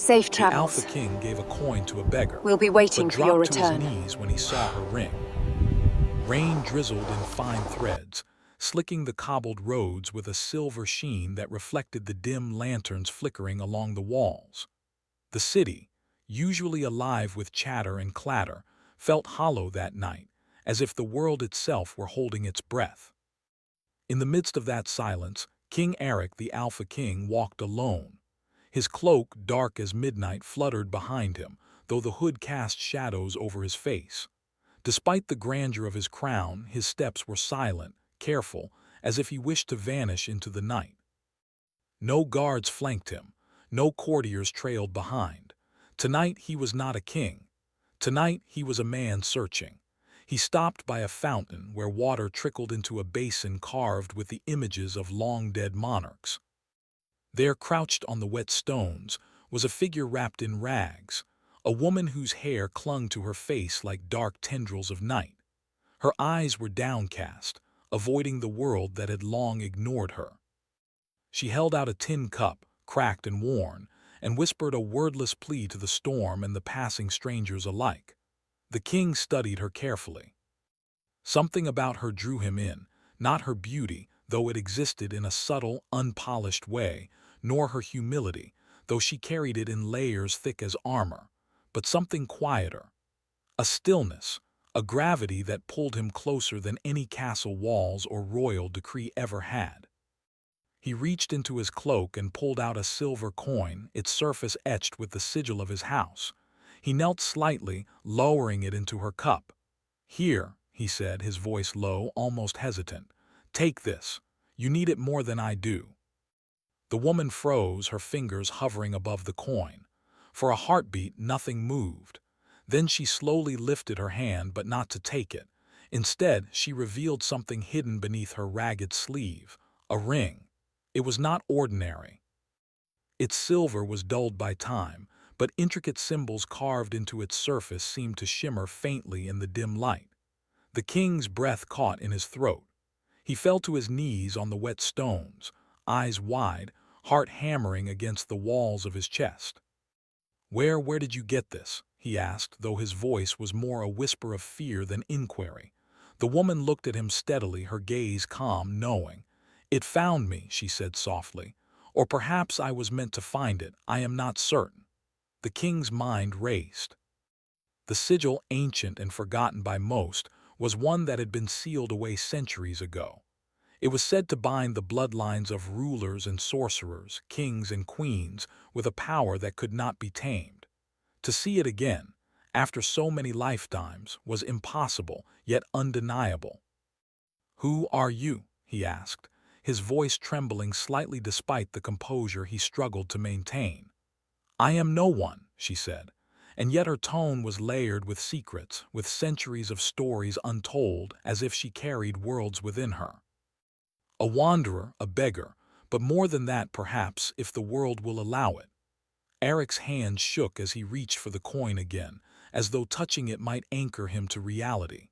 Safe The Alpha travels. King gave a coin to a beggar, We'll be waiting but for your dropped to his return. knees when he saw her ring. Rain drizzled in fine threads, slicking the cobbled roads with a silver sheen that reflected the dim lanterns flickering along the walls. The city, usually alive with chatter and clatter, felt hollow that night, as if the world itself were holding its breath. In the midst of that silence, King Eric the Alpha King walked alone. His cloak, dark as midnight, fluttered behind him, though the hood cast shadows over his face. Despite the grandeur of his crown, his steps were silent, careful, as if he wished to vanish into the night. No guards flanked him, no courtiers trailed behind. Tonight he was not a king. Tonight he was a man searching. He stopped by a fountain where water trickled into a basin carved with the images of long-dead monarchs. There, crouched on the wet stones, was a figure wrapped in rags, a woman whose hair clung to her face like dark tendrils of night. Her eyes were downcast, avoiding the world that had long ignored her. She held out a tin cup, cracked and worn, and whispered a wordless plea to the storm and the passing strangers alike. The king studied her carefully. Something about her drew him in, not her beauty, though it existed in a subtle, unpolished way, nor her humility, though she carried it in layers thick as armor, but something quieter, a stillness, a gravity that pulled him closer than any castle walls or royal decree ever had. He reached into his cloak and pulled out a silver coin, its surface etched with the sigil of his house. He knelt slightly, lowering it into her cup. "Here," he said, his voice low, almost hesitant. "Take this. You need it more than I do." The woman froze, her fingers hovering above the coin. For a heartbeat, nothing moved. Then she slowly lifted her hand, but not to take it. Instead, she revealed something hidden beneath her ragged sleeve, a ring. It was not ordinary. Its silver was dulled by time, but intricate symbols carved into its surface seemed to shimmer faintly in the dim light. The king's breath caught in his throat. He fell to his knees on the wet stones, eyes wide, heart hammering against the walls of his chest. Where did you get this?" he asked, though his voice was more a whisper of fear than inquiry. The woman looked at him steadily, her gaze calm, knowing. "It found me," she said softly. "Or perhaps I was meant to find it, I am not certain." The king's mind raced. The sigil, ancient and forgotten by most, was one that had been sealed away centuries ago. It was said to bind the bloodlines of rulers and sorcerers, kings and queens, with a power that could not be tamed. To see it again, after so many lifetimes, was impossible, yet undeniable. "Who are you?" he asked, his voice trembling slightly despite the composure he struggled to maintain. "I am no one," she said, and yet her tone was layered with secrets, with centuries of stories untold, as if she carried worlds within her. "A wanderer, a beggar, but more than that perhaps, if the world will allow it." Eric's hand shook as he reached for the coin again, as though touching it might anchor him to reality.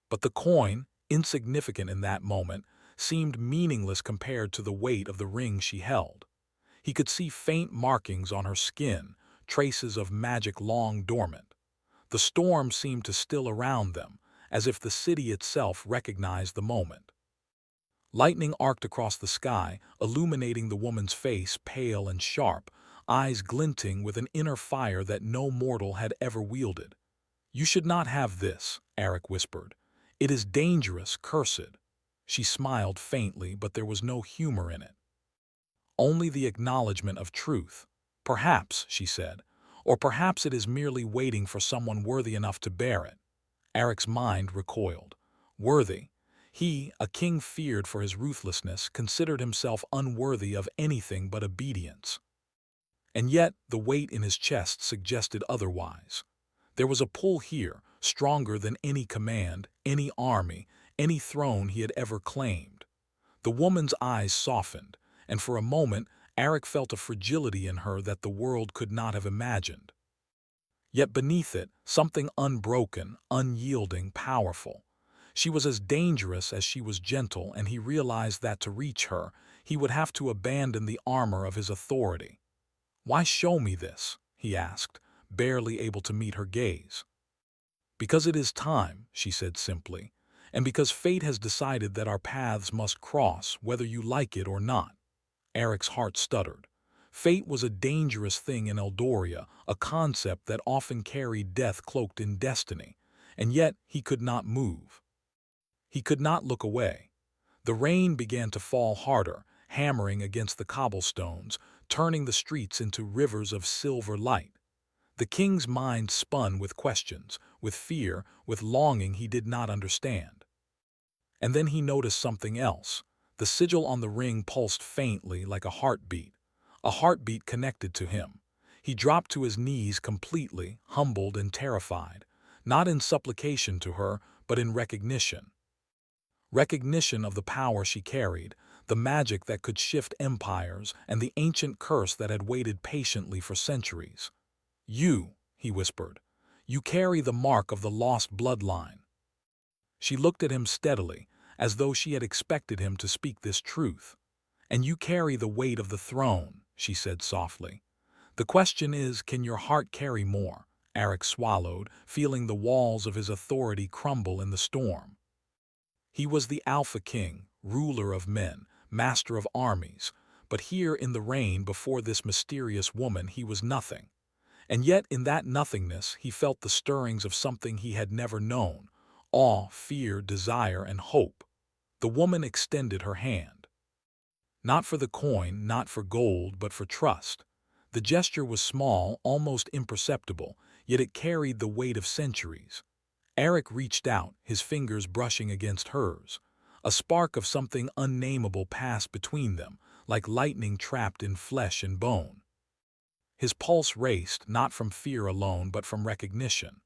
But the coin, insignificant in that moment, seemed meaningless compared to the weight of the ring she held. He could see faint markings on her skin, traces of magic long dormant. The storm seemed to still around them, as if the city itself recognized the moment. Lightning arced across the sky, illuminating the woman's face, pale and sharp, eyes glinting with an inner fire that no mortal had ever wielded. "You should not have this," Eric whispered. "It is dangerous, cursed." She smiled faintly, but there was no humor in it. "Only the acknowledgement of truth. Perhaps," she said, "or perhaps it is merely waiting for someone worthy enough to bear it." Eric's mind recoiled. Worthy? He, a king feared for his ruthlessness, considered himself unworthy of anything but obedience. And yet the weight in his chest suggested otherwise. There was a pull here, stronger than any command, any army, any throne he had ever claimed. The woman's eyes softened, and for a moment Eric felt a fragility in her that the world could not have imagined. Yet beneath it, something unbroken, unyielding, powerful. She was as dangerous as she was gentle, and he realized that to reach her, he would have to abandon the armor of his authority. "Why show me this?" he asked, barely able to meet her gaze. "Because it is time," she said simply, "and because fate has decided that our paths must cross whether you like it or not." Eric's heart stuttered. Fate was a dangerous thing in Eldoria, a concept that often carried death cloaked in destiny, and yet he could not move. He could not look away. The rain began to fall harder, hammering against the cobblestones, turning the streets into rivers of silver light. The king's mind spun with questions, with fear, with longing he did not understand. And then he noticed something else. The sigil on the ring pulsed faintly like a heartbeat connected to him. He dropped to his knees completely, humbled and terrified, not in supplication to her, but in recognition. Recognition of the power she carried, the magic that could shift empires, and the ancient curse that had waited patiently for centuries. "You," he whispered, "you carry the mark of the lost bloodline." She looked at him steadily, as though she had expected him to speak this truth. "And you carry the weight of the throne," she said softly. "The question is, can your heart carry more?" Eric swallowed, feeling the walls of his authority crumble in the storm. He was the Alpha King, ruler of men, master of armies, but here in the rain before this mysterious woman he was nothing. And yet in that nothingness he felt the stirrings of something he had never known: awe, fear, desire, and hope. The woman extended her hand. Not for the coin, not for gold, but for trust. The gesture was small, almost imperceptible, yet it carried the weight of centuries. Eric reached out, his fingers brushing against hers. A spark of something unnameable passed between them, like lightning trapped in flesh and bone. His pulse raced, not from fear alone, but from recognition.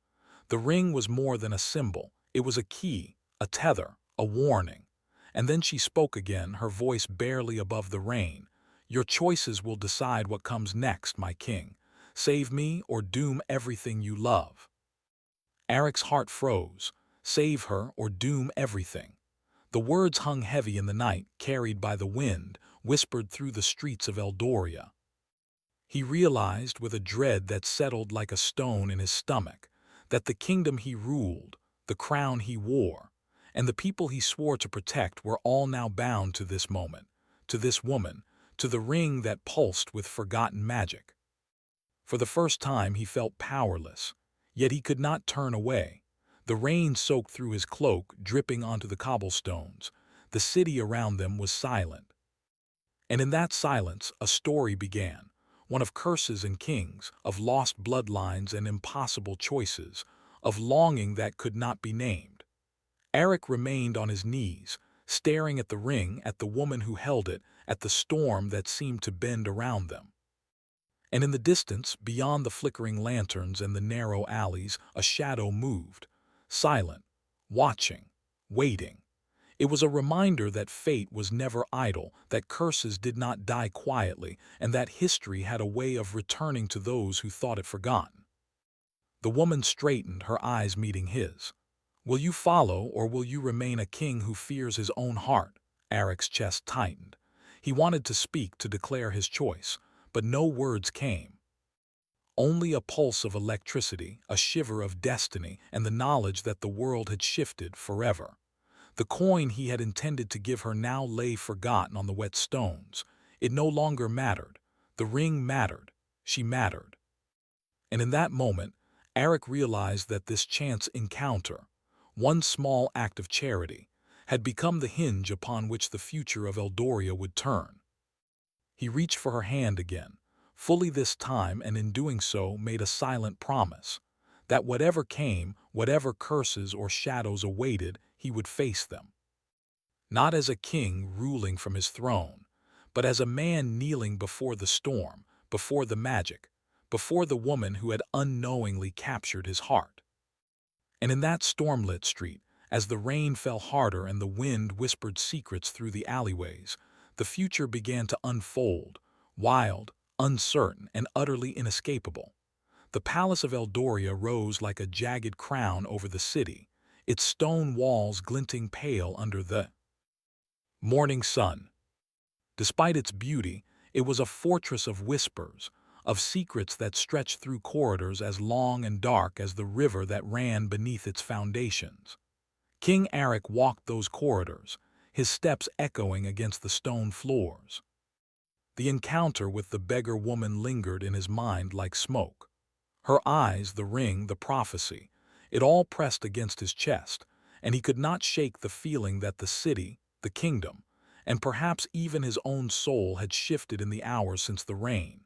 The ring was more than a symbol. It was a key, a tether, a warning. And then she spoke again, her voice barely above the rain. "Your choices will decide what comes next, my king. Save me or doom everything you love." Eric's heart froze. Save her or doom everything. The words hung heavy in the night, carried by the wind, whispered through the streets of Eldoria. He realized, with a dread that settled like a stone in his stomach, that the kingdom he ruled, the crown he wore, and the people he swore to protect were all now bound to this moment, to this woman, to the ring that pulsed with forgotten magic. For the first time he felt powerless, yet he could not turn away. The rain soaked through his cloak, dripping onto the cobblestones. The city around them was silent. And in that silence a story began, one of curses and kings, of lost bloodlines and impossible choices, of longing that could not be named. Eric remained on his knees, staring at the ring, at the woman who held it, at the storm that seemed to bend around them. And in the distance, beyond the flickering lanterns and the narrow alleys, a shadow moved, silent, watching, waiting. It was a reminder that fate was never idle, that curses did not die quietly, and that history had a way of returning to those who thought it forgotten. The woman straightened, her eyes meeting his. "Will you follow, or will you remain a king who fears his own heart?" Eric's chest tightened. He wanted to speak, to declare his choice, but no words came. Only a pulse of electricity, a shiver of destiny, and the knowledge that the world had shifted forever. The coin he had intended to give her now lay forgotten on the wet stones. It no longer mattered. The ring mattered. She mattered. And in that moment, Eric realized that this chance encounter, one small act of charity, had become the hinge upon which the future of Eldoria would turn. He reached for her hand again, fully this time, and in doing so made a silent promise that whatever came, whatever curses or shadows awaited, he would face them. Not as a king ruling from his throne, but as a man kneeling before the storm, before the magic, before the woman who had unknowingly captured his heart. And in that stormlit street, as the rain fell harder and the wind whispered secrets through the alleyways, the future began to unfold, wild, uncertain, and utterly inescapable. The palace of Eldoria rose like a jagged crown over the city, its stone walls glinting pale under the morning sun. Despite its beauty, it was a fortress of whispers, of secrets that stretched through corridors as long and dark as the river that ran beneath its foundations. King Eric walked those corridors, his steps echoing against the stone floors. The encounter with the beggar woman lingered in his mind like smoke. Her eyes, the ring, the prophecy, it all pressed against his chest, and he could not shake the feeling that the city, the kingdom, and perhaps even his own soul had shifted in the hours since the rain.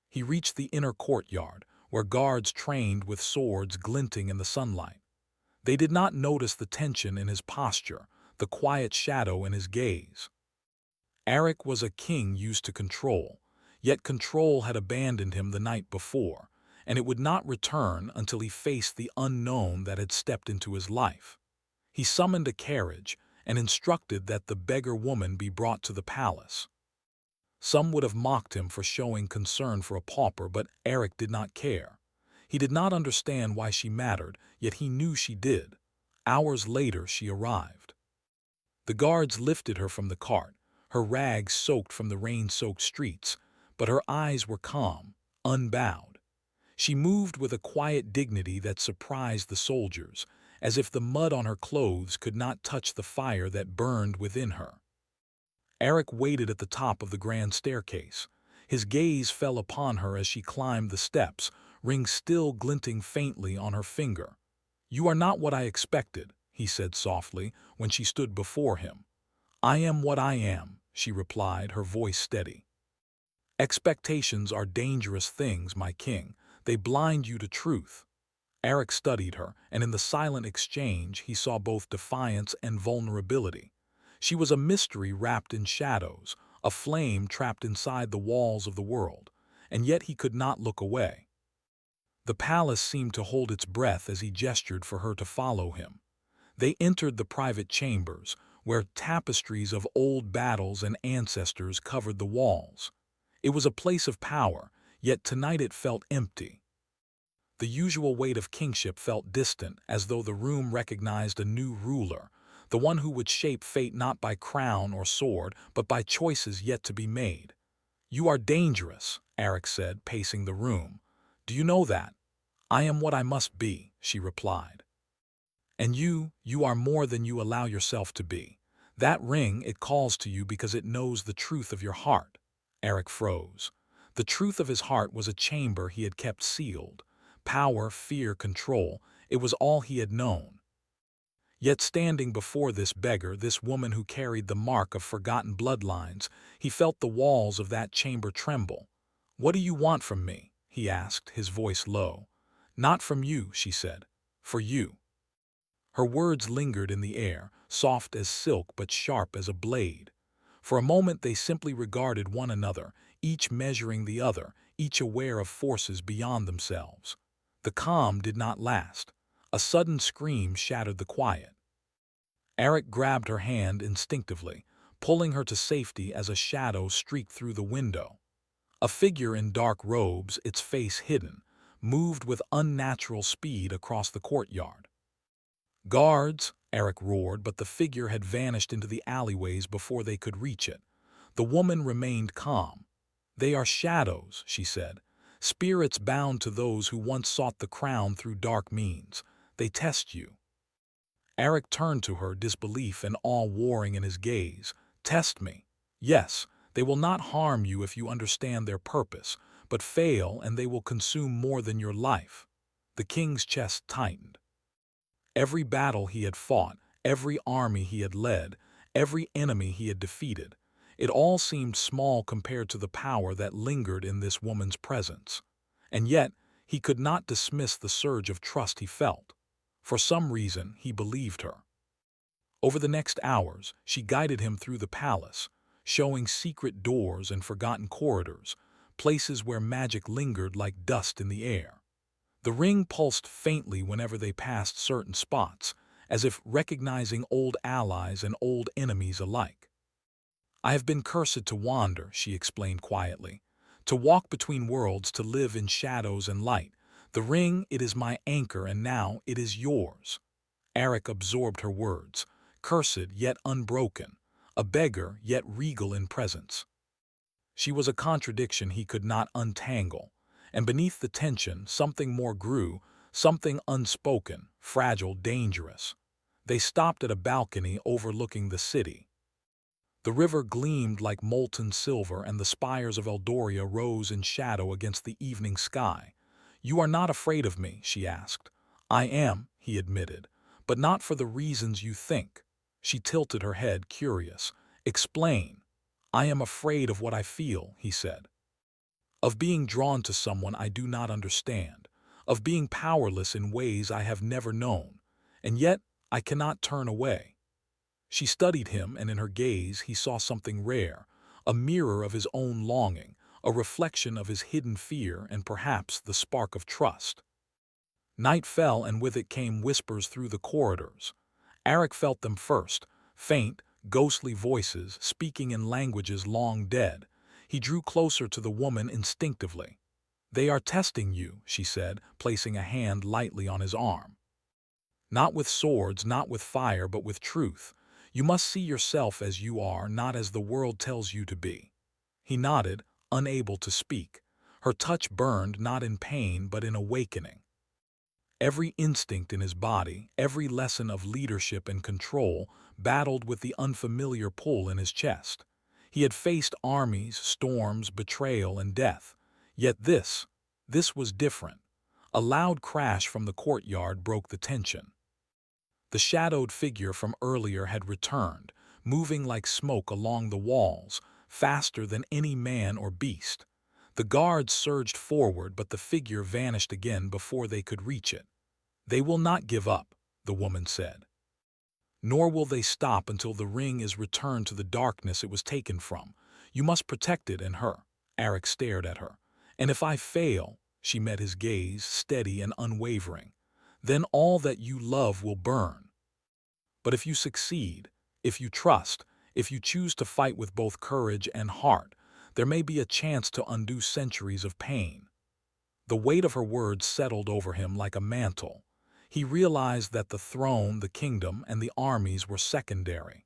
He reached the inner courtyard, where guards trained with swords glinting in the sunlight. They did not notice the tension in his posture, the quiet shadow in his gaze. Eric was a king used to control, yet control had abandoned him the night before, and it would not return until he faced the unknown that had stepped into his life. He summoned a carriage and instructed that the beggar woman be brought to the palace. Some would have mocked him for showing concern for a pauper, but Eric did not care. He did not understand why she mattered, yet he knew she did. Hours later she arrived. The guards lifted her from the cart, her rags soaked from the rain-soaked streets, but her eyes were calm, unbowed. She moved with a quiet dignity that surprised the soldiers, as if the mud on her clothes could not touch the fire that burned within her. Eric waited at the top of the grand staircase. His gaze fell upon her as she climbed the steps, ring still glinting faintly on her finger. "You are not what I expected," he said softly, when she stood before him. "I am what I am," she replied, her voice steady. "Expectations are dangerous things, my king. They blind you to truth." Eric studied her, and in the silent exchange he saw both defiance and vulnerability. She was a mystery wrapped in shadows, a flame trapped inside the walls of the world, and yet he could not look away. The palace seemed to hold its breath as he gestured for her to follow him. They entered the private chambers, where tapestries of old battles and ancestors covered the walls. It was a place of power, yet tonight it felt empty. The usual weight of kingship felt distant, as though the room recognized a new ruler, the one who would shape fate not by crown or sword, but by choices yet to be made. "You are dangerous," Eric said, pacing the room. "Do you know that?" "I am what I must be," she replied. "And you are more than you allow yourself to be. That ring, it calls to you because it knows the truth of your heart." Eric froze. The truth of his heart was a chamber he had kept sealed. Power, fear, control, it was all he had known. Yet standing before this beggar, this woman who carried the mark of forgotten bloodlines, he felt the walls of that chamber tremble. "What do you want from me?" he asked, his voice low. "Not from you," she said. "For you." Her words lingered in the air, soft as silk but sharp as a blade. For a moment they simply regarded one another, each measuring the other, each aware of forces beyond themselves. The calm did not last. A sudden scream shattered the quiet. Eric grabbed her hand instinctively, pulling her to safety as a shadow streaked through the window. A figure in dark robes, its face hidden, moved with unnatural speed across the courtyard. "Guards!" Eric roared, but the figure had vanished into the alleyways before they could reach it. The woman remained calm. "They are shadows," she said. "Spirits bound to those who once sought the crown through dark means. They test you." Eric turned to her, disbelief and awe warring in his gaze. "Test me? Yes, they will not harm you if you understand their purpose, but fail and they will consume more than your life." The king's chest tightened. Every battle he had fought, every army he had led, every enemy he had defeated, it all seemed small compared to the power that lingered in this woman's presence. And yet, he could not dismiss the surge of trust he felt. For some reason, he believed her. Over the next hours, she guided him through the palace, showing secret doors and forgotten corridors, places where magic lingered like dust in the air. The ring pulsed faintly whenever they passed certain spots, as if recognizing old allies and old enemies alike. "I have been cursed to wander," she explained quietly, "to walk between worlds, to live in shadows and light. The ring, it is my anchor, and now it is yours." Eric absorbed her words, cursed yet unbroken, a beggar yet regal in presence. She was a contradiction he could not untangle, and beneath the tension something more grew, something unspoken, fragile, dangerous. They stopped at a balcony overlooking the city. The river gleamed like molten silver, and the spires of Eldoria rose in shadow against the evening sky. "You are not afraid of me?" she asked. "I am," he admitted, "but not for the reasons you think." She tilted her head, curious. "Explain." "I am afraid of what I feel," he said. "Of being drawn to someone I do not understand. Of being powerless in ways I have never known. And yet I cannot turn away." She studied him, and in her gaze he saw something rare, a mirror of his own longing, a reflection of his hidden fear, and perhaps the spark of trust. Night fell, and with it came whispers through the corridors. Eric felt them first, faint, ghostly voices speaking in languages long dead. He drew closer to the woman instinctively. "They are testing you," she said, placing a hand lightly on his arm. "Not with swords, not with fire, but with truth. You must see yourself as you are, not as the world tells you to be." He nodded, unable to speak. Her touch burned, not in pain, but in awakening. Every instinct in his body, every lesson of leadership and control, battled with the unfamiliar pull in his chest. He had faced armies, storms, betrayal, and death. Yet this was different. A loud crash from the courtyard broke the tension. The shadowed figure from earlier had returned, moving like smoke along the walls, faster than any man or beast. The guards surged forward, but the figure vanished again before they could reach it. "They will not give up," the woman said. "Nor will they stop until the ring is returned to the darkness it was taken from. You must protect it and her." Eric stared at her. "And if I fail," she met his gaze, steady and unwavering, "then all that you love will burn. But if you succeed, if you trust, if you choose to fight with both courage and heart, there may be a chance to undo centuries of pain." The weight of her words settled over him like a mantle. He realized that the throne, the kingdom, and the armies were secondary.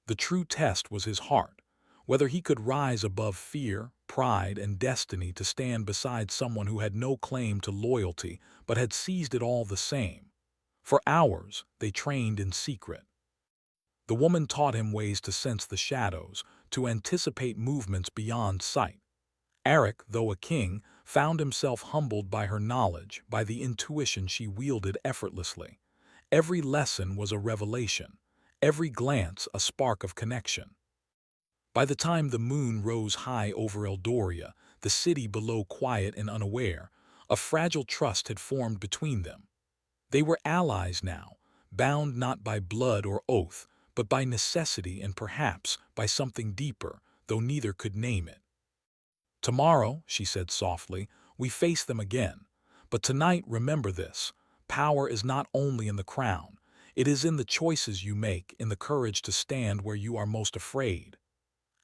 The true test was his heart, whether he could rise above fear, pride, and destiny to stand beside someone who had no claim to loyalty but had seized it all the same. For hours, they trained in secret. The woman taught him ways to sense the shadows, to anticipate movements beyond sight. Eric, though a king, found himself humbled by her knowledge, by the intuition she wielded effortlessly. Every lesson was a revelation, every glance a spark of connection. By the time the moon rose high over Eldoria, the city below quiet and unaware, a fragile trust had formed between them. They were allies now, bound not by blood or oath, but by necessity and perhaps by something deeper, though neither could name it. "Tomorrow," she said softly, "we face them again. But tonight, remember this. Power is not only in the crown. It is in the choices you make, in the courage to stand where you are most afraid."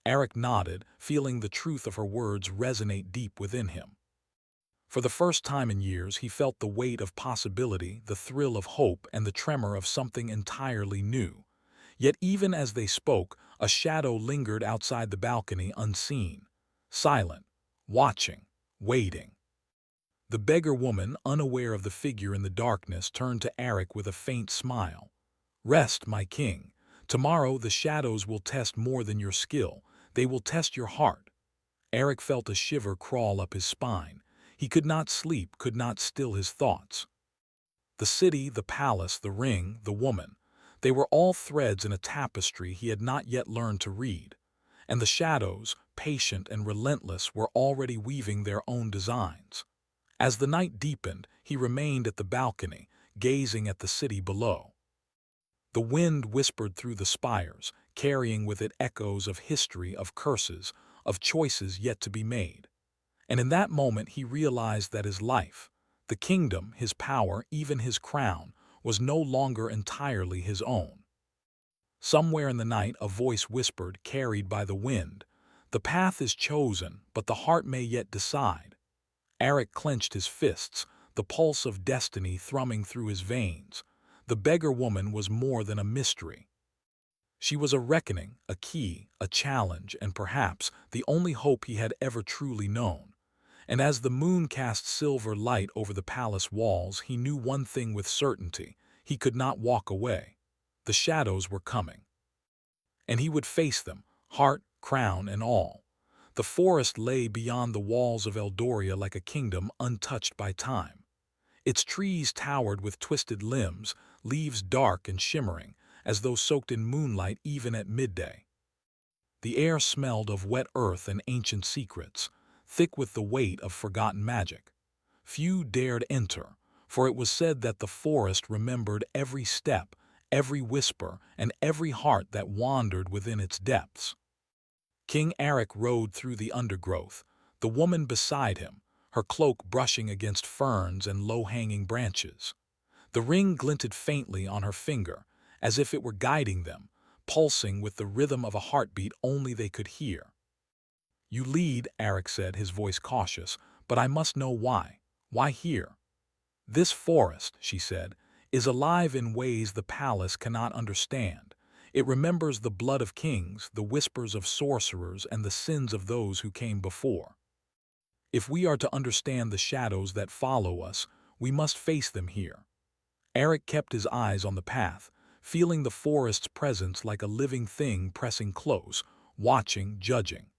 Eric nodded, feeling the truth of her words resonate deep within him. For the first time in years, he felt the weight of possibility, the thrill of hope, and the tremor of something entirely new. Yet even as they spoke, a shadow lingered outside the balcony unseen, silent, watching, waiting. The beggar woman, unaware of the figure in the darkness, turned to Eric with a faint smile. "Rest, my king. Tomorrow the shadows will test more than your skill. They will test your heart." Eric felt a shiver crawl up his spine. He could not sleep, could not still his thoughts. The city, the palace, the ring, the woman, they were all threads in a tapestry he had not yet learned to read. And the shadows, patient and relentless, were already weaving their own designs. As the night deepened, he remained at the balcony, gazing at the city below. The wind whispered through the spires, carrying with it echoes of history, of curses, of choices yet to be made. And in that moment he realized that his life, the kingdom, his power, even his crown, was no longer entirely his own. Somewhere in the night a voice whispered, carried by the wind, "The path is chosen, but the heart may yet decide." Eric clenched his fists, the pulse of destiny thrumming through his veins. The beggar woman was more than a mystery. She was a reckoning, a key, a challenge, and perhaps the only hope he had ever truly known. And as the moon cast silver light over the palace walls, he knew one thing with certainty: he could not walk away. The shadows were coming. And he would face them, heart, crown, and all. The forest lay beyond the walls of Eldoria like a kingdom untouched by time. Its trees towered with twisted limbs, leaves dark and shimmering, as though soaked in moonlight even at midday. The air smelled of wet earth and ancient secrets, thick with the weight of forgotten magic. Few dared enter, for it was said that the forest remembered every step, every whisper, and every heart that wandered within its depths. King Eric rode through the undergrowth, the woman beside him, her cloak brushing against ferns and low-hanging branches. The ring glinted faintly on her finger, as if it were guiding them, pulsing with the rhythm of a heartbeat only they could hear. "You lead," Eric said, his voice cautious, "but I must know why. Why here?" "This forest," she said, "is alive in ways the palace cannot understand. It remembers the blood of kings, the whispers of sorcerers, and the sins of those who came before. If we are to understand the shadows that follow us, we must face them here." Eric kept his eyes on the path, feeling the forest's presence like a living thing pressing close, watching, judging.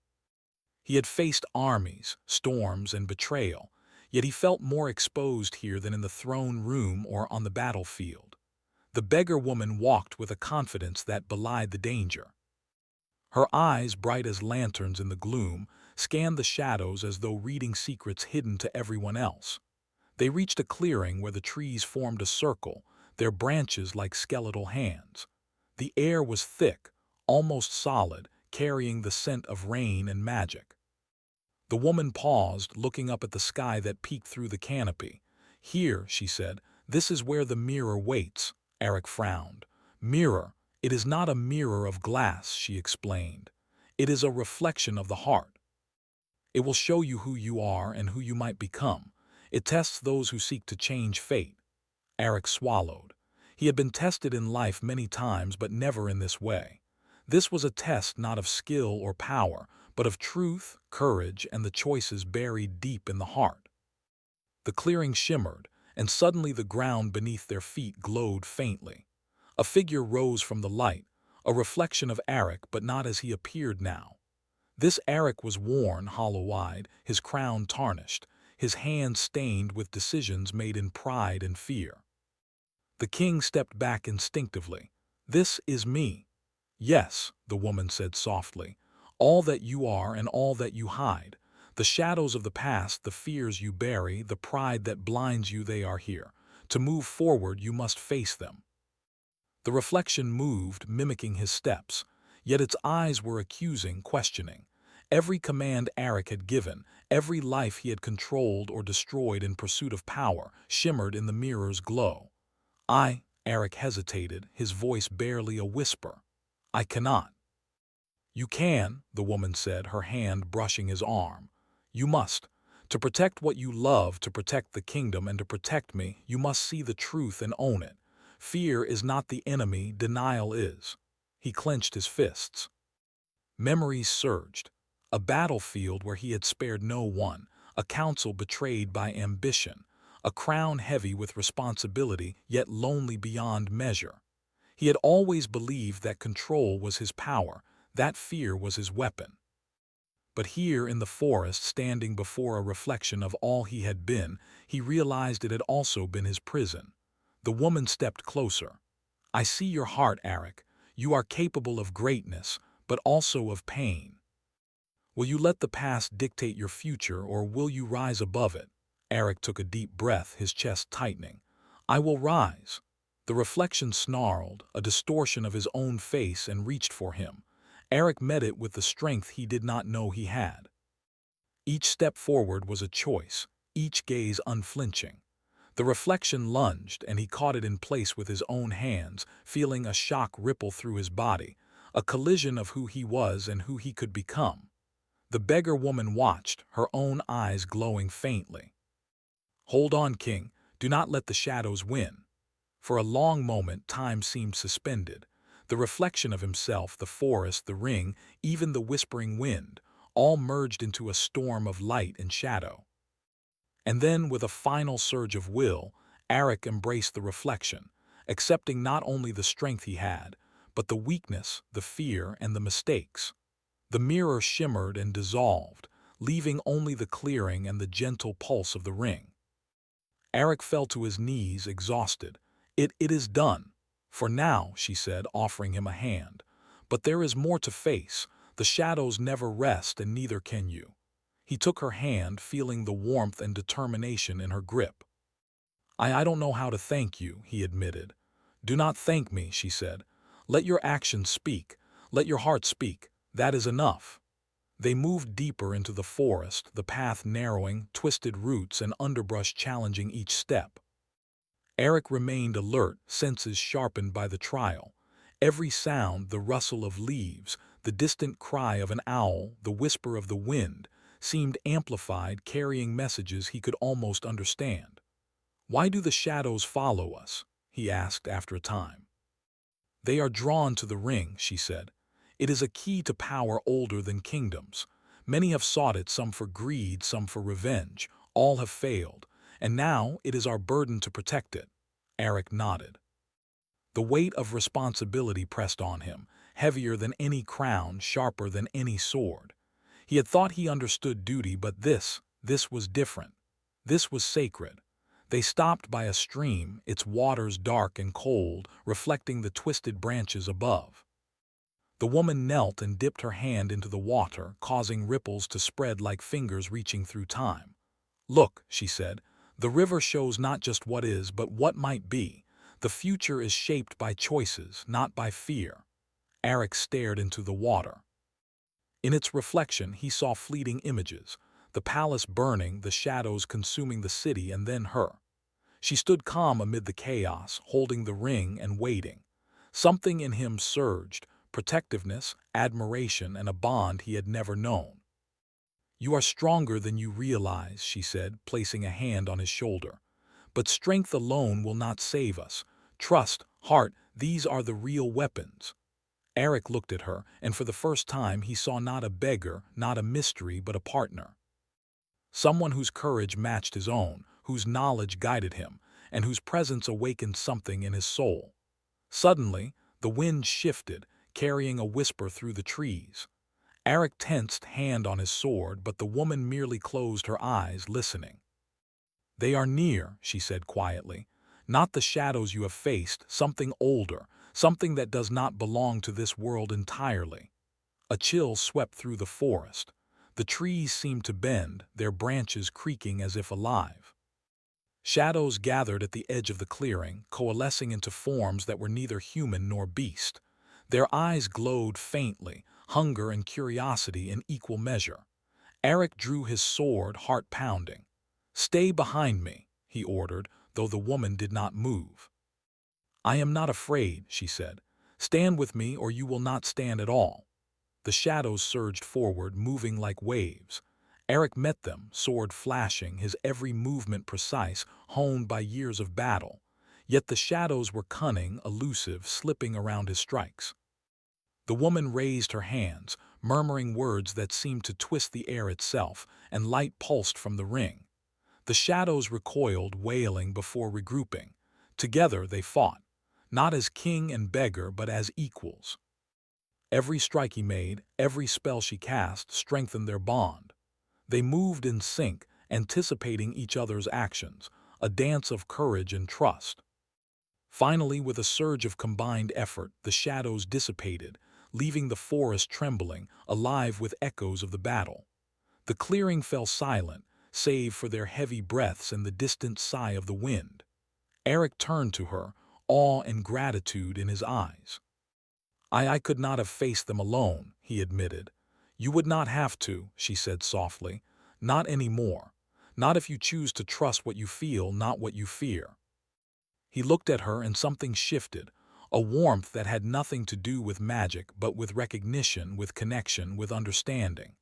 He had faced armies, storms, and betrayal, yet he felt more exposed here than in the throne room or on the battlefield. The beggar woman walked with a confidence that belied the danger. Her eyes, bright as lanterns in the gloom, scanned the shadows as though reading secrets hidden to everyone else. They reached a clearing where the trees formed a circle, their branches like skeletal hands. The air was thick, almost solid, carrying the scent of rain and magic. The woman paused, looking up at the sky that peeked through the canopy. "Here," she said, "this is where the mirror waits." Eric frowned. "Mirror? It is not a mirror of glass," she explained. "It is a reflection of the heart. It will show you who you are and who you might become. It tests those who seek to change fate." Eric swallowed. He had been tested in life many times, but never in this way. This was a test not of skill or power, but of truth, courage, and the choices buried deep in the heart. The clearing shimmered, and suddenly the ground beneath their feet glowed faintly. A figure rose from the light, a reflection of Eric, but not as he appeared now. This Eric was worn, hollow-eyed, his crown tarnished, his hands stained with decisions made in pride and fear. The king stepped back instinctively. "This is me." "Yes," the woman said softly, "all that you are and all that you hide. The shadows of the past, the fears you bury, the pride that blinds you, they are here. To move forward, you must face them." The reflection moved, mimicking his steps, yet its eyes were accusing, questioning. Every command Eric had given, every life he had controlled or destroyed in pursuit of power, shimmered in the mirror's glow. Eric hesitated, his voice barely a whisper. "I cannot." "You can," the woman said, her hand brushing his arm. "You must. To protect what you love, to protect the kingdom, and to protect me, you must see the truth and own it. Fear is not the enemy, denial is." He clenched his fists. Memories surged. A battlefield where he had spared no one, a council betrayed by ambition, a crown heavy with responsibility yet lonely beyond measure. He had always believed that control was his power, that fear was his weapon. But here in the forest, standing before a reflection of all he had been, he realized it had also been his prison. The woman stepped closer. "I see your heart, Eric. You are capable of greatness, but also of pain. Will you let the past dictate your future, or will you rise above it?" Eric took a deep breath, his chest tightening. "I will rise." The reflection snarled, a distortion of his own face, and reached for him. Eric met it with the strength he did not know he had. Each step forward was a choice, each gaze unflinching. The reflection lunged, and he caught it in place with his own hands, feeling a shock ripple through his body, a collision of who he was and who he could become. The beggar woman watched, her own eyes glowing faintly. "Hold on, King. Do not let the shadows win." For a long moment, time seemed suspended. The reflection of himself, the forest, the ring, even the whispering wind, all merged into a storm of light and shadow. And then, with a final surge of will, Eric embraced the reflection, accepting not only the strength he had, but the weakness, the fear, and the mistakes. The mirror shimmered and dissolved, leaving only the clearing and the gentle pulse of the ring. Eric fell to his knees, exhausted. It is done. For now, she said, offering him a hand. But there is more to face. The shadows never rest, and neither can you. He took her hand, feeling the warmth and determination in her grip. I don't know how to thank you, he admitted. Do not thank me, she said. Let your actions speak. Let your heart speak. That is enough. They moved deeper into the forest, the path narrowing, twisted roots and underbrush challenging each step. Eric remained alert, senses sharpened by the trial. Every sound, the rustle of leaves, the distant cry of an owl, the whisper of the wind, seemed amplified, carrying messages he could almost understand. Why do the shadows follow us? He asked after a time. They are drawn to the ring, she said. It is a key to power older than kingdoms. Many have sought it, some for greed, some for revenge. All have failed, and now it is our burden to protect it. Eric nodded. The weight of responsibility pressed on him, heavier than any crown, sharper than any sword. He had thought he understood duty, but this was different. This was sacred. They stopped by a stream, its waters dark and cold, reflecting the twisted branches above. The woman knelt and dipped her hand into the water, causing ripples to spread like fingers reaching through time. Look, she said, the river shows not just what is, but what might be. The future is shaped by choices, not by fear. Eric stared into the water. In its reflection, he saw fleeting images, the palace burning, the shadows consuming the city, and then her. She stood calm amid the chaos, holding the ring and waiting. Something in him surged, protectiveness, admiration, and a bond he had never known. You are stronger than you realize, she said, placing a hand on his shoulder. But strength alone will not save us. Trust, heart, these are the real weapons. Eric looked at her, and for the first time he saw not a beggar, not a mystery, but a partner. Someone whose courage matched his own, whose knowledge guided him, and whose presence awakened something in his soul. Suddenly, the wind shifted, carrying a whisper through the trees. Eric tensed, hand on his sword, but the woman merely closed her eyes, listening. They are near, she said quietly. Not the shadows you have faced, something older, something that does not belong to this world entirely. A chill swept through the forest. The trees seemed to bend, their branches creaking as if alive. Shadows gathered at the edge of the clearing, coalescing into forms that were neither human nor beast. Their eyes glowed faintly, hunger and curiosity in equal measure. Eric drew his sword, heart pounding. Stay behind me, he ordered, though the woman did not move. I am not afraid, she said. Stand with me or you will not stand at all. The shadows surged forward, moving like waves. Eric met them, sword flashing, his every movement precise, honed by years of battle. Yet the shadows were cunning, elusive, slipping around his strikes. The woman raised her hands, murmuring words that seemed to twist the air itself, and light pulsed from the ring. The shadows recoiled, wailing before regrouping. Together they fought, not as king and beggar, but as equals. Every strike he made, every spell she cast, strengthened their bond. They moved in sync, anticipating each other's actions, a dance of courage and trust. Finally, with a surge of combined effort, the shadows dissipated, leaving the forest trembling, alive with echoes of the battle. The clearing fell silent, save for their heavy breaths and the distant sigh of the wind. Eric turned to her, awe and gratitude in his eyes. I could not have faced them alone, he admitted. You would not have to, she said softly. Not anymore. Not if you choose to trust what you feel, not what you fear. He looked at her and something shifted, a warmth that had nothing to do with magic, but with recognition, with connection, with understanding.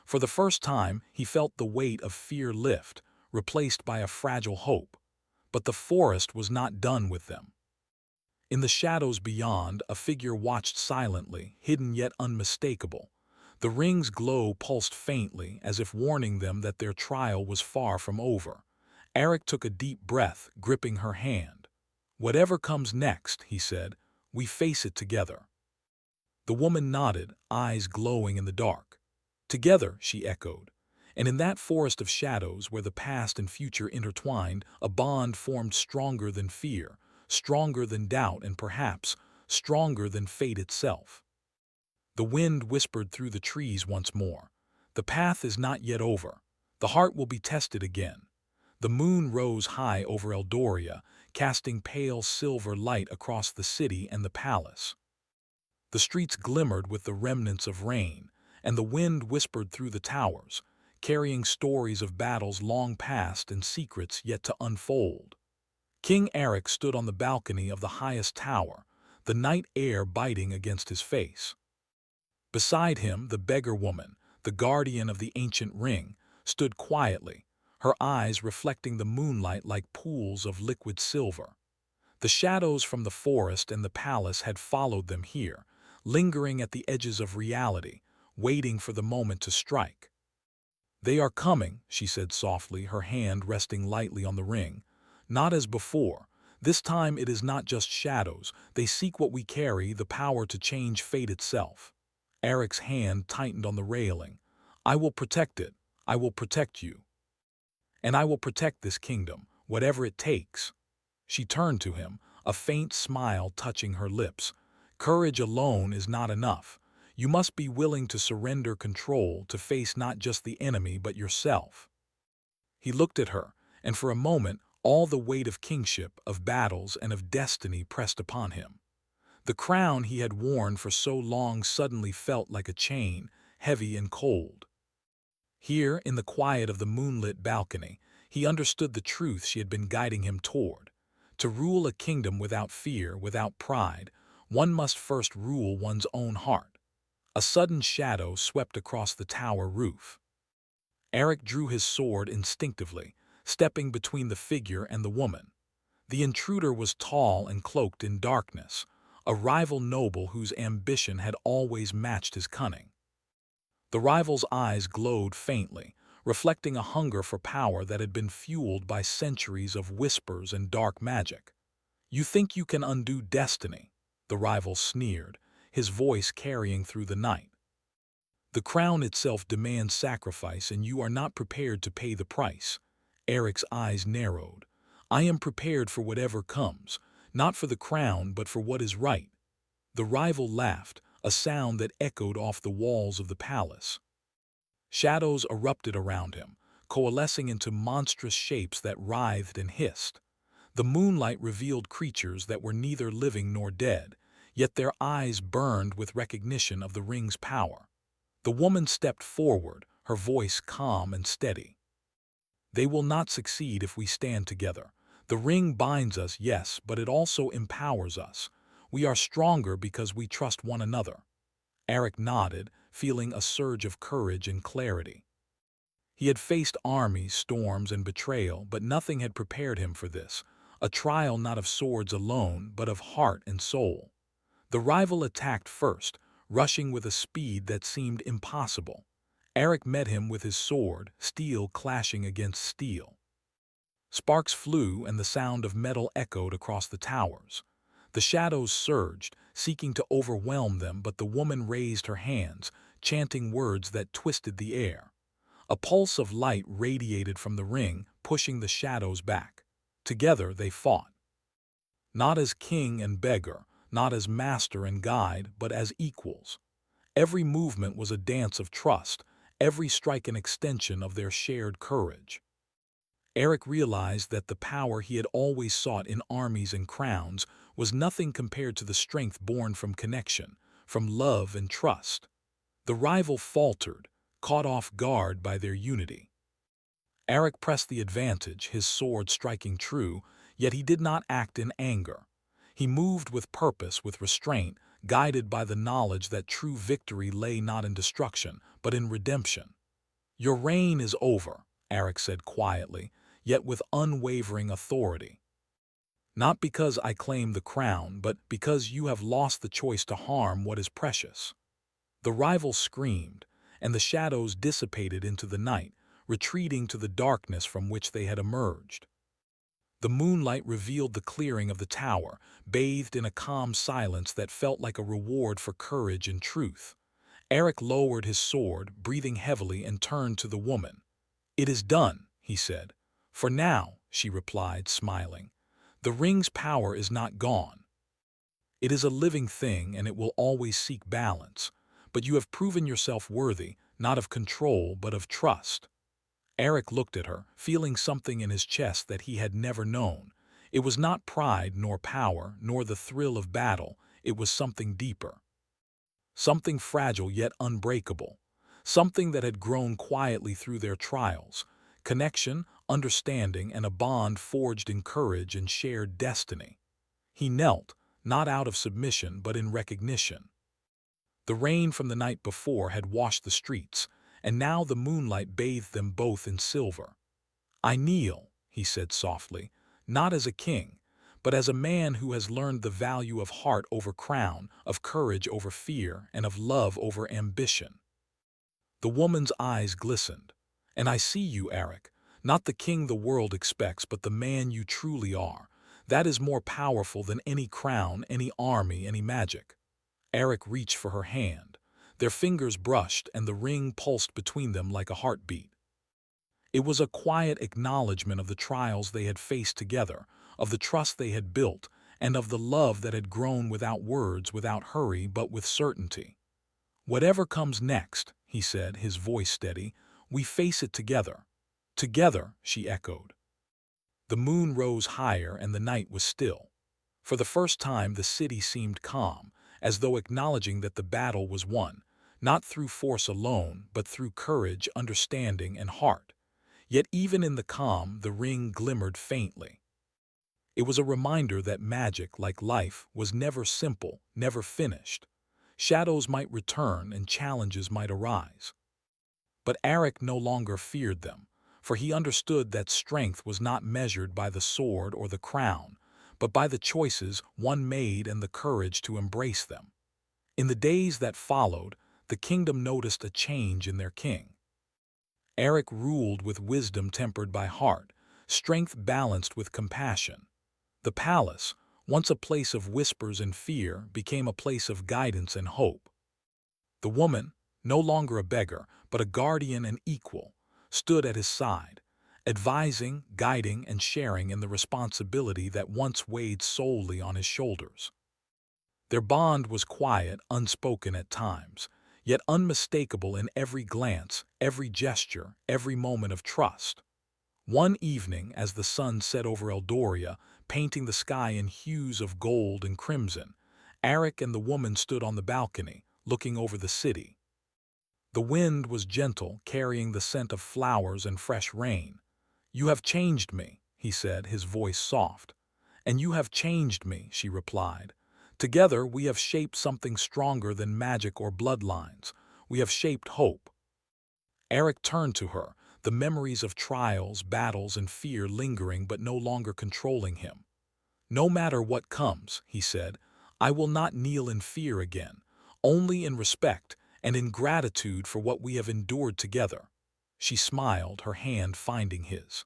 For the first time, he felt the weight of fear lift, replaced by a fragile hope. But the forest was not done with them. In the shadows beyond, a figure watched silently, hidden yet unmistakable. The ring's glow pulsed faintly, as if warning them that their trial was far from over. Eric took a deep breath, gripping her hand. "Whatever comes next," he said, "we face it together." The woman nodded, eyes glowing in the dark. "Together," she echoed. And in that forest of shadows where the past and future intertwined, a bond formed stronger than fear, stronger than doubt, and perhaps stronger than fate itself. The wind whispered through the trees once more. "The path is not yet over. The heart will be tested again." The moon rose high over Eldoria, casting pale silver light across the city and the palace. The streets glimmered with the remnants of rain, and the wind whispered through the towers, carrying stories of battles long past and secrets yet to unfold. King Eric stood on the balcony of the highest tower, the night air biting against his face. Beside him, the beggar woman, the guardian of the ancient ring, stood quietly, her eyes reflecting the moonlight like pools of liquid silver. The shadows from the forest and the palace had followed them here, lingering at the edges of reality, waiting for the moment to strike. "They are coming," she said softly, her hand resting lightly on the ring. "Not as before. This time it is not just shadows. They seek what we carry, the power to change fate itself." Eric's hand tightened on the railing. "I will protect it. I will protect you. And I will protect this kingdom, whatever it takes." She turned to him, a faint smile touching her lips. "Courage alone is not enough. You must be willing to surrender control, to face not just the enemy but yourself." He looked at her, and for a moment all the weight of kingship, of battles, and of destiny pressed upon him. The crown he had worn for so long suddenly felt like a chain, heavy and cold. Here, in the quiet of the moonlit balcony, he understood the truth she had been guiding him toward. To rule a kingdom without fear, without pride, one must first rule one's own heart. A sudden shadow swept across the tower roof. Eric drew his sword instinctively, stepping between the figure and the woman. The intruder was tall and cloaked in darkness, a rival noble whose ambition had always matched his cunning. The rival's eyes glowed faintly, reflecting a hunger for power that had been fueled by centuries of whispers and dark magic. "You think you can undo destiny?" the rival sneered, his voice carrying through the night. "The crown itself demands sacrifice, and you are not prepared to pay the price." Eric's eyes narrowed. "I am prepared for whatever comes, not for the crown but for what is right." The rival laughed, a sound that echoed off the walls of the palace. Shadows erupted around him, coalescing into monstrous shapes that writhed and hissed. The moonlight revealed creatures that were neither living nor dead, yet their eyes burned with recognition of the ring's power. The woman stepped forward, her voice calm and steady. "They will not succeed if we stand together. The ring binds us, yes, but it also empowers us. We are stronger because we trust one another." Eric nodded, feeling a surge of courage and clarity. He had faced armies, storms, and betrayal, but nothing had prepared him for this, a trial not of swords alone, but of heart and soul. The rival attacked first, rushing with a speed that seemed impossible. Eric met him with his sword, steel clashing against steel. Sparks flew and the sound of metal echoed across the towers. The shadows surged, seeking to overwhelm them, but the woman raised her hands, chanting words that twisted the air. A pulse of light radiated from the ring, pushing the shadows back. Together they fought. Not as king and beggar, not as master and guide, but as equals. Every movement was a dance of trust, every strike an extension of their shared courage. Eric realized that the power he had always sought in armies and crowns was nothing compared to the strength born from connection, from love and trust. The rival faltered, caught off guard by their unity. Eric pressed the advantage, his sword striking true, yet he did not act in anger. He moved with purpose, with restraint, guided by the knowledge that true victory lay not in destruction, but in redemption. "Your reign is over," Eric said quietly, yet with unwavering authority. Not because I claim the crown, but because you have lost the choice to harm what is precious." The rival screamed, and the shadows dissipated into the night, retreating to the darkness from which they had emerged. The moonlight revealed the clearing of the tower, bathed in a calm silence that felt like a reward for courage and truth. Eric lowered his sword, breathing heavily, and turned to the woman. "It is done," he said. "For now," she replied, smiling. "The ring's power is not gone. It is a living thing, and it will always seek balance. But you have proven yourself worthy, not of control, but of trust." Eric looked at her, feeling something in his chest that he had never known. It was not pride, nor power, nor the thrill of battle. It was something deeper. Something fragile yet unbreakable. Something that had grown quietly through their trials. Connection, understanding, and a bond forged in courage and shared destiny. He knelt, not out of submission but in recognition. The rain from the night before had washed the streets, and now the moonlight bathed them both in silver. "I kneel," he said softly, "not as a king, but as a man who has learned the value of heart over crown, of courage over fear, and of love over ambition." The woman's eyes glistened. "And I see you, Eric, not the king the world expects, but the man you truly are. That is more powerful than any crown, any army, any magic." Eric reached for her hand. Their fingers brushed, and the ring pulsed between them like a heartbeat. It was a quiet acknowledgement of the trials they had faced together, of the trust they had built, and of the love that had grown without words, without hurry, but with certainty. "Whatever comes next," he said, his voice steady, "we face it together." "Together," she echoed. The moon rose higher and the night was still. For the first time the city seemed calm, as though acknowledging that the battle was won, not through force alone, but through courage, understanding, and heart. Yet even in the calm, the ring glimmered faintly. It was a reminder that magic, like life, was never simple, never finished. Shadows might return and challenges might arise. But Eric no longer feared them, for he understood that strength was not measured by the sword or the crown, but by the choices one made and the courage to embrace them. In the days that followed, the kingdom noticed a change in their king. Eric ruled with wisdom tempered by heart, strength balanced with compassion. The palace, once a place of whispers and fear, became a place of guidance and hope. The woman, no longer a beggar, but a guardian and equal, stood at his side, advising, guiding, and sharing in the responsibility that once weighed solely on his shoulders. Their bond was quiet, unspoken at times, yet unmistakable in every glance, every gesture, every moment of trust. One evening, as the sun set over Eldoria, painting the sky in hues of gold and crimson, Eric and the woman stood on the balcony, looking over the city. The wind was gentle, carrying the scent of flowers and fresh rain. "You have changed me," he said, his voice soft. "And you have changed me," she replied. "Together we have shaped something stronger than magic or bloodlines. We have shaped hope." Eric turned to her, the memories of trials, battles, and fear lingering but no longer controlling him. "No matter what comes," he said, "I will not kneel in fear again, only in respect and in gratitude for what we have endured together." She smiled, her hand finding his.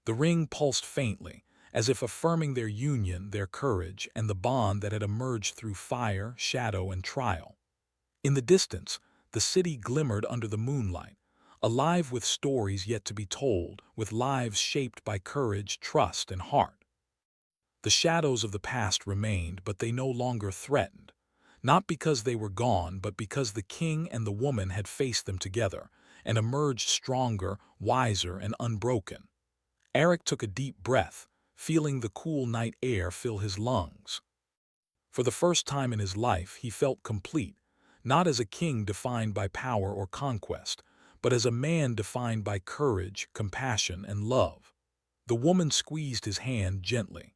The ring pulsed faintly, as if affirming their union, their courage, and the bond that had emerged through fire, shadow, and trial. In the distance, the city glimmered under the moonlight, alive with stories yet to be told, with lives shaped by courage, trust, and heart. The shadows of the past remained, but they no longer threatened. Not because they were gone, but because the king and the woman had faced them together, and emerged stronger, wiser, and unbroken. Eric took a deep breath, feeling the cool night air fill his lungs. For the first time in his life, he felt complete, not as a king defined by power or conquest, but as a man defined by courage, compassion, and love. The woman squeezed his hand gently.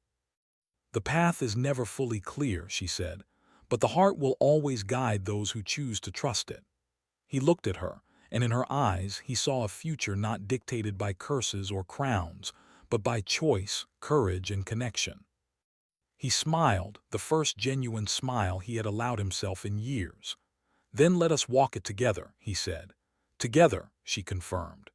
"The path is never fully clear," she said, "but the heart will always guide those who choose to trust it." He looked at her, and in her eyes he saw a future not dictated by curses or crowns, but by choice, courage, and connection. He smiled, the first genuine smile he had allowed himself in years. "Then let us walk it together," he said. "Together," she confirmed.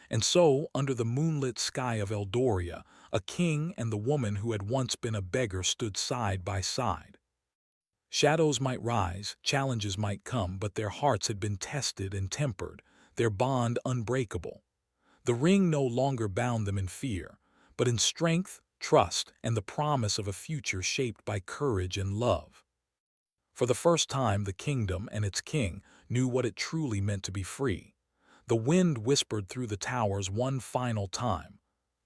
And so, under the moonlit sky of Eldoria, a king and the woman who had once been a beggar stood side by side. Shadows might rise, challenges might come, but their hearts had been tested and tempered, their bond unbreakable. The ring no longer bound them in fear, but in strength, trust, and the promise of a future shaped by courage and love. For the first time, the kingdom and its king knew what it truly meant to be free. The wind whispered through the towers one final time.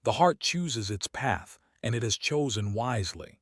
The heart chooses its path, and it has chosen wisely.